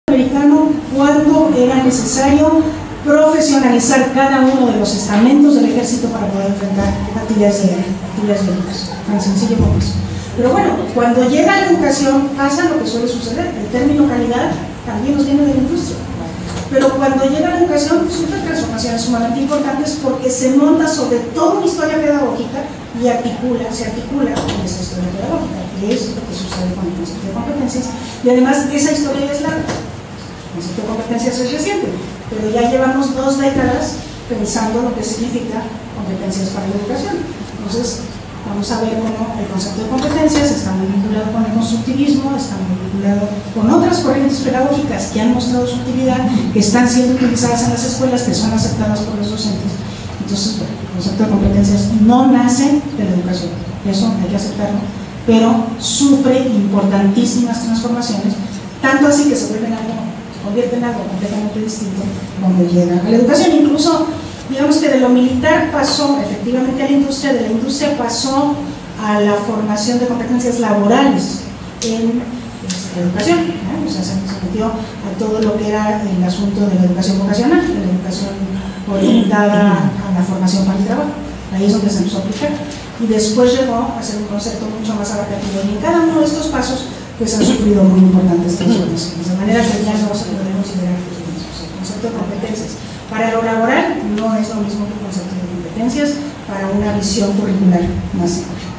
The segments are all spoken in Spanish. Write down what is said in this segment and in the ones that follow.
americano cuando era necesario profesionalizar cada uno de los estamentos del ejército para poder enfrentar actividades bélicas, tan sencillo como eso. Pero bueno, cuando llega la educación pasa lo que suele suceder, el término calidad también nos viene de la industria. Pero cuando llega la educación sufre transformaciones sumamente importantes porque se monta sobre toda una historia pedagógica y se articula con esa historia pedagógica, que es lo que sucede con el concepto de competencias. Y además esa historia es larga. El concepto de competencias es reciente, pero ya llevamos 2 décadas pensando lo que significa competencias para la educación. Entonces, vamos a ver cómo el concepto de competencias está muy vinculado con el constructivismo, está muy vinculado con otras corrientes pedagógicas que han mostrado su utilidad, que están siendo utilizadas en las escuelas, que son aceptadas por los docentes. Entonces, bueno, el concepto de competencias no nace de la educación, eso hay que aceptarlo, pero sufre importantísimas transformaciones, tanto así que se convierte en algo completamente distinto cuando llega a la educación. Incluso, digamos que de lo militar pasó efectivamente a la industria, de la industria pasó a la formación de competencias laborales en la educación, ¿no? O sea, se metió a todo lo que era el asunto de la educación vocacional, de la educación orientada a la formación para el trabajo. Ahí es donde se empezó a aplicar. Y después llegó a ser un concepto mucho más abarcativo. Y en cada uno de estos pasos pues han sufrido muy importantes transformaciones, de manera que ya no se puede considerar los mismos. El concepto de competencias para lo laboral no es lo mismo que el concepto de competencias para una visión curricular más amplia.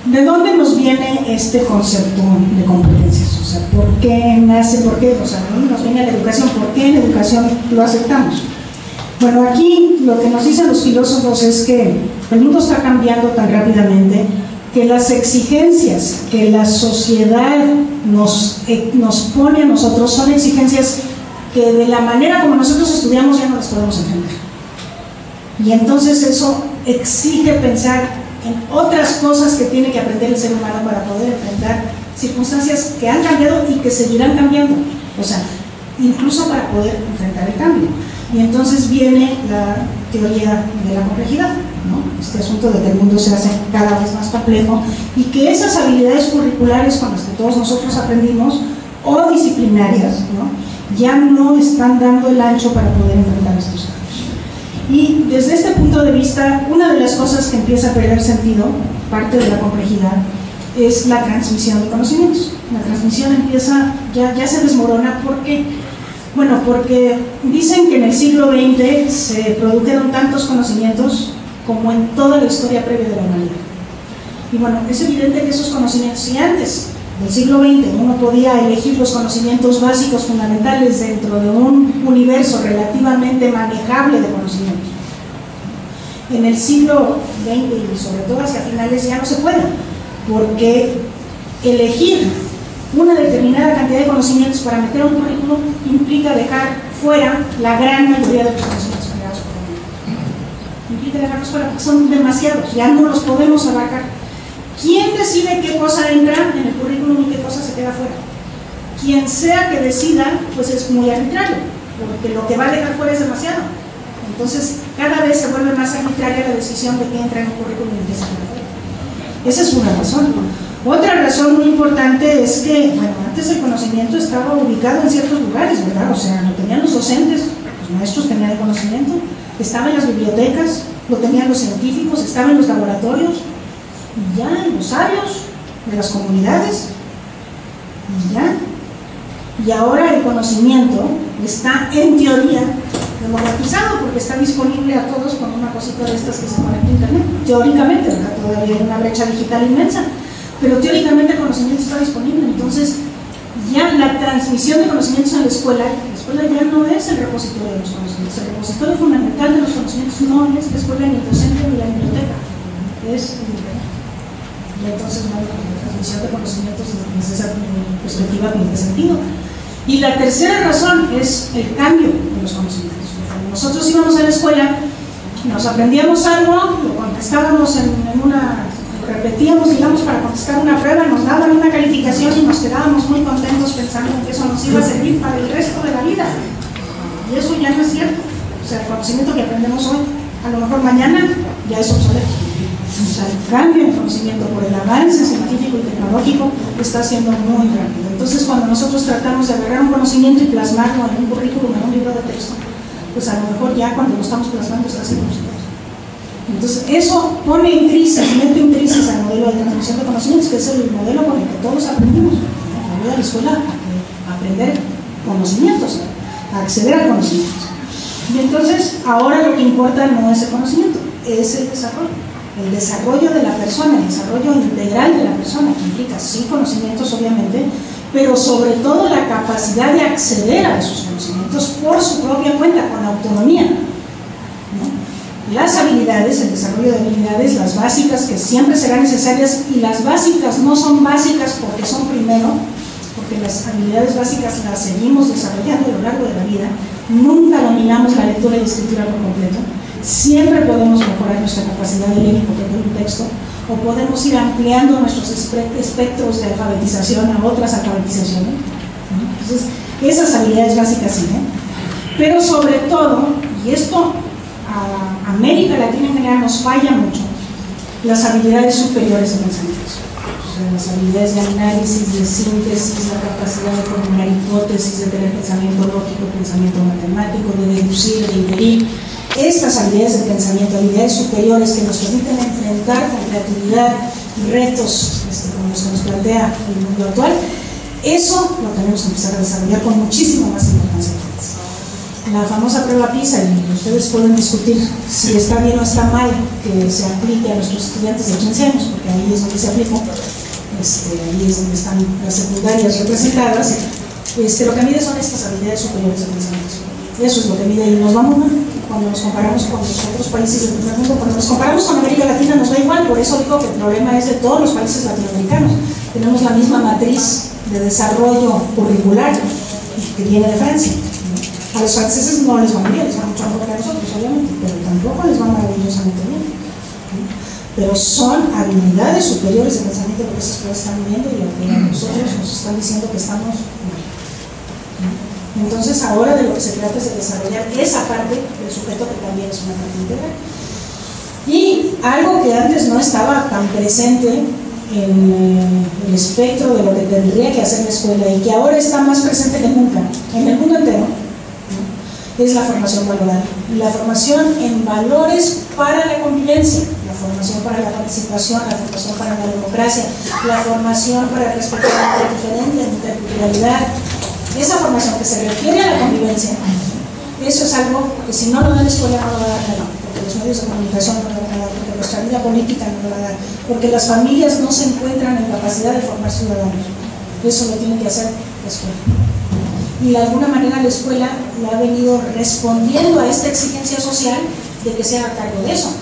¿De dónde nos viene este concepto de competencias? O sea, ¿por qué nace? ¿Por qué? O sea, ¿de dónde nos viene la educación? ¿Por qué en la educación lo aceptamos? Bueno, aquí lo que nos dicen los filósofos es que el mundo está cambiando tan rápidamente que las exigencias que la sociedad nos pone a nosotros son exigencias que de la manera como nosotros estudiamos ya no las podemos enfrentar. Y entonces eso exige pensar en otras cosas que tiene que aprender el ser humano para poder enfrentar circunstancias que han cambiado y que seguirán cambiando. O sea, incluso para poder enfrentar el cambio. Y entonces viene la teoría de la complejidad, ¿no? Este asunto de que el mundo se hace cada vez más complejo y que esas habilidades curriculares con las que todos nosotros aprendimos o disciplinarias, ¿no?, ya no están dando el ancho para poder enfrentar estos cambios. Y desde este punto de vista, una de las cosas que empieza a perder sentido, parte de la complejidad, es la transmisión de conocimientos. La transmisión empieza, ya se desmorona porque dicen que en el siglo XX se produjeron tantos conocimientos como en toda la historia previa de la humanidad. Y bueno, es evidente que esos conocimientos, si antes del siglo XX uno podía elegir los conocimientos básicos fundamentales dentro de un universo relativamente manejable de conocimientos, en el siglo XX y sobre todo hacia finales ya no se puede, porque elegir una determinada cantidad de conocimientos para meter a un currículum implica dejar fuera la gran mayoría de los conocimientos generados por el mundo. Implica dejarlos fuera porque son demasiados, ya no los podemos abarcar. ¿Quién decide qué cosa entra en el currículum y qué cosa se queda fuera? Quien sea que decida, pues es muy arbitrario, porque lo que va a dejar fuera es demasiado. Entonces, cada vez se vuelve más arbitraria la decisión de qué entra en el currículum y qué se queda fuera. Esa es una razón. Otra razón muy importante es que, bueno, antes el conocimiento estaba ubicado en ciertos lugares, ¿verdad? O sea, lo tenían los docentes, los maestros tenían el conocimiento, estaba en las bibliotecas, lo tenían los científicos, estaba en los laboratorios, y ya en los sabios de las comunidades, y ya. Y ahora el conocimiento está, en teoría, democratizado porque está disponible a todos con una cosita de estas que se conecta a internet. Teóricamente, ¿verdad? Todavía hay una brecha digital inmensa, pero teóricamente el conocimiento está disponible. Entonces ya la transmisión de conocimientos en la escuela ya no es el repositorio de los conocimientos. El repositorio fundamental de los conocimientos no es la escuela ni el docente ni la biblioteca, es el internet. Y entonces la transmisión de conocimientos desde esa perspectiva tiene sentido. Y la tercera razón es el cambio de los conocimientos. Cuando nosotros íbamos a la escuela, nos aprendíamos algo, lo contestábamos repetíamos, digamos, para contestar una prueba, nos daban una calificación y nos quedábamos muy contentos pensando que eso nos iba a servir para el resto de la vida. Y eso ya no es cierto. O sea, el conocimiento que aprendemos hoy, a lo mejor mañana ya es obsoleto. O sea, el cambio en conocimiento por el avance científico y tecnológico está siendo muy rápido. Entonces, cuando nosotros tratamos de agarrar un conocimiento y plasmarlo en un currículum, en un libro de texto, pues a lo mejor ya cuando lo estamos plasmando está siendo obsoleto. Entonces, eso pone en crisis, mete en crisis al modelo de transmisión de conocimientos, que es el modelo con el que todos aprendimos. La vida de la escuela a aprender conocimientos, a acceder a conocimientos. Y entonces, ahora lo que importa no es el conocimiento, es el desarrollo de la persona, el desarrollo integral de la persona, que implica sí conocimientos obviamente, pero sobre todo la capacidad de acceder a esos conocimientos por su propia cuenta, con autonomía, ¿no? Las habilidades, el desarrollo de habilidades, las básicas que siempre serán necesarias, y las básicas no son básicas porque son primero, porque las habilidades básicas las seguimos desarrollando a lo largo de la vida, nunca dominamos la lectura y escritura por completo. Siempre podemos mejorar nuestra capacidad de leer y comprender un texto, o podemos ir ampliando nuestros espectros de alfabetización a otras alfabetizaciones. Entonces, esas habilidades básicas sí, pero sobre todo, y esto a América Latina en general nos falla mucho, las habilidades superiores de pensamiento. O sea, las habilidades de análisis, de síntesis, la capacidad de formular hipótesis, de tener pensamiento lógico, pensamiento matemático, de deducir, de inferir. Estas habilidades de pensamiento, habilidades superiores que nos permiten enfrentar con creatividad retos como los que nos plantea el mundo actual, eso lo tenemos que empezar a desarrollar con muchísima más importancia. La famosa prueba PISA, y ustedes pueden discutir si está bien o está mal que se aplique a nuestros estudiantes de 15 años, porque ahí es donde se aplica, ahí es donde están las secundarias representadas. Lo que mide son estas habilidades superiores de pensamiento. Eso es lo que mide, y nos vamos mal cuando nos comparamos con los otros países del primer mundo. Cuando nos comparamos con América Latina nos da igual, por eso digo que el problema es de todos los países latinoamericanos. Tenemos la misma matriz de desarrollo curricular que viene de Francia. A los franceses no les va bien, les va mucho mejor que a nosotros, obviamente, pero tampoco les va maravillosamente bien. Pero son habilidades superiores de pensamiento lo que esas pruebas están viendo, y lo que a nosotros nos están diciendo que estamos mal. Entonces, ahora de lo que se trata es de desarrollar esa parte del sujeto, que también es una parte integral. Y algo que antes no estaba tan presente en el espectro de lo que tendría que hacer la escuela, y que ahora está más presente que nunca, en el mundo entero, es la formación valoral. La formación en valores para la convivencia, la formación para la participación, la formación para la democracia, la formación para respetar la diferente, la interculturalidad. Esa formación que se refiere a la convivencia, eso es algo que si no lo da la escuela no lo va a dar nada, porque los medios de comunicación no lo van a dar, porque nuestra vida política no lo va a dar, porque las familias no se encuentran en capacidad de formar ciudadanos. Eso lo tiene que hacer la escuela. Y de alguna manera la escuela le ha venido respondiendo a esta exigencia social de que se haga cargo de eso,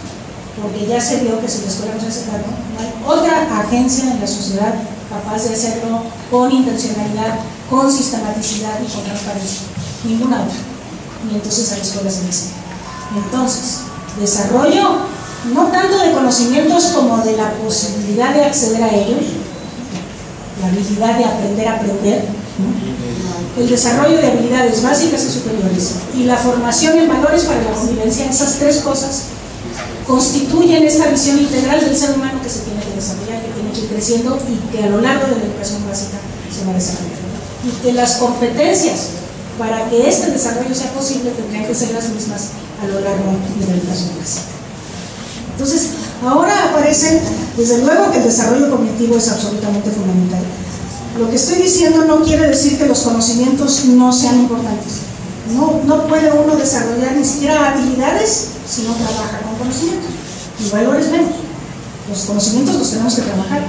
porque ya se vio que si la escuela no se hace cargo, no hay otra agencia en la sociedad capaz de hacerlo con intencionalidad, con sistematicidad y con transparencia. Ninguna otra. Y entonces a la escuela se le enseña. Entonces, desarrollo no tanto de conocimientos como de la posibilidad de acceder a ellos, la habilidad de aprender a aprender, ¿no? El desarrollo de habilidades básicas y superiores, y la formación en valores para la convivencia. Esas tres cosas constituyen esta visión integral del ser humano que se tiene que desarrollar, que tiene que ir creciendo, y que a lo largo de la educación básica se va a desarrollar. Y que las competencias para que este desarrollo sea posible tendrían que ser las mismas a lo largo de la educación básica. Entonces, ahora aparece, desde luego que el desarrollo cognitivo es absolutamente fundamental. Lo que estoy diciendo no quiere decir que los conocimientos no sean importantes. No puede uno desarrollar ni siquiera habilidades si no trabaja con conocimientos. Y valores menos. Los conocimientos los tenemos que trabajar.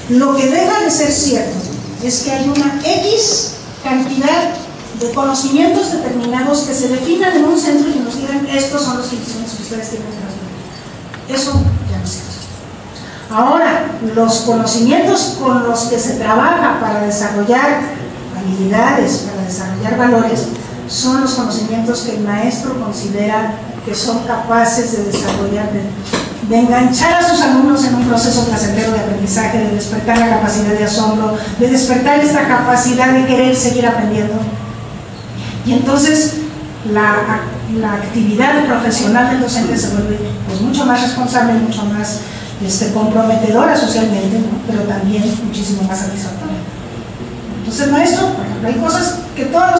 Lo que deja de ser cierto es que hay una X cantidad de conocimientos determinados que se definan en un centro y nos digan estos son los conocimientos que ustedes tienen que transmitir. Eso ya no es cierto. Ahora, los conocimientos con los que se trabaja para desarrollar habilidades, para desarrollar valores, son los conocimientos que el maestro considera que son capaces de desarrollar, de enganchar a sus alumnos en un proceso placentero de aprendizaje, de despertar la capacidad de asombro, de despertar esta capacidad de querer seguir aprendiendo. Y entonces la actividad profesional del docente se vuelve pues mucho más responsable, mucho más comprometedora socialmente, ¿no? Pero también muchísimo más satisfactoria. Entonces, maestro, por ejemplo, hay cosas que todos